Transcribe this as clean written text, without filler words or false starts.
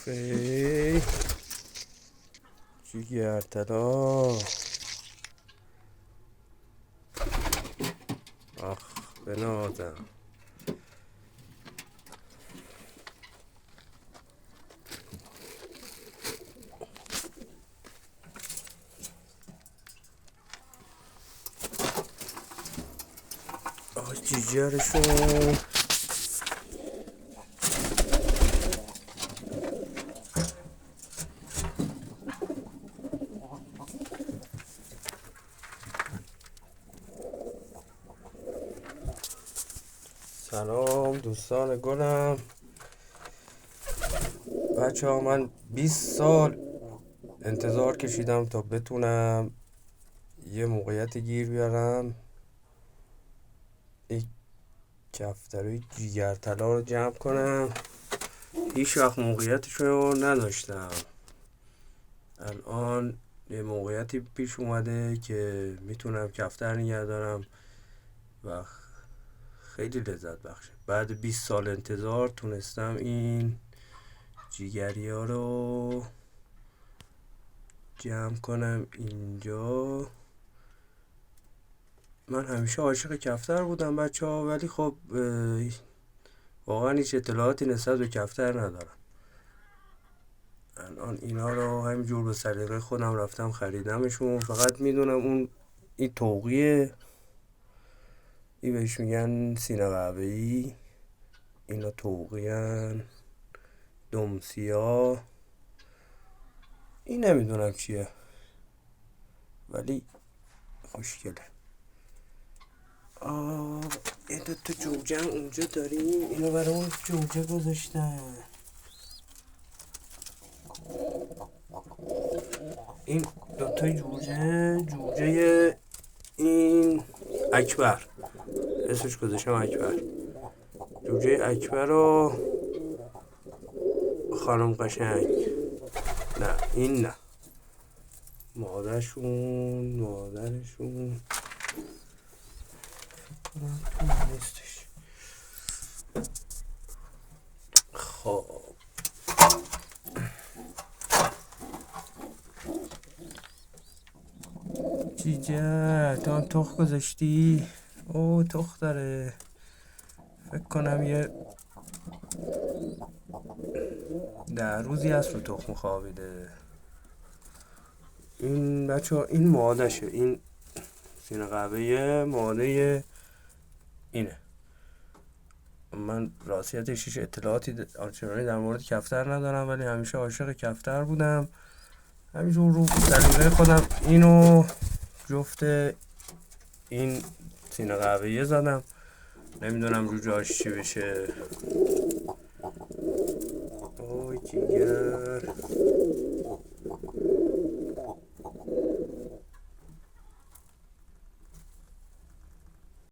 آخه جیگر طلا. آخ بنازم. آخ جیگرشون. سلام دوستان گلم. بچه ها، من 20 سال انتظار کشیدم تا بتونم یه موقعیت گیر بیارم، یک کفتروی جیگر طلا رو جمع کنم. هیچ وقت موقعیتش رو نداشتم. الان یه موقعیتی پیش اومده که میتونم کفتر نگه دارم و خیلی لذت بخشه. بعد 20 سال انتظار تونستم این جیگری ها رو جمع کنم اینجا. من همیشه عاشق کفتر بودم بچه ها، ولی خب واقعا هیچ اطلاعاتی نسبت به کفتر ندارم. الان اینا رو همینجور به سلیقه خودم رفتم خریدمشون. فقط میدونم اون این توقیه، این بهش میگن سینه قهوه‌ای، اینا توقیه‌ان، دم سیاه، این نمیدونم چیه ولی خوشگله. این دوتا جوجه هم اونجا داریم، اینو برای اون جوجه گذاشتن. این دوتا جوجه این اکبر، اسمش گذاشتم اکبر. جوجه اکبر رو خانم قشنگ، نه این نه، مادرشون فکر کنم نیستش. خب جیجر تو هم تخ گذاشتی؟ او تخ داره، فکر کنم یه 10 روزی هست رو تخم خوابیده. این بچه ها این مادشه، این سینه قهوه ماده اینه. من راستیتش هیچ اطلاعاتی آنچنانی در مورد کفتر ندارم، ولی همیشه عاشق کفتر بودم. همینجور رو سلیقه خودم اینو جفت این سینه قهوه‌ای زدم. نمیدونم رو جاش چی بشه. اوه جیگر.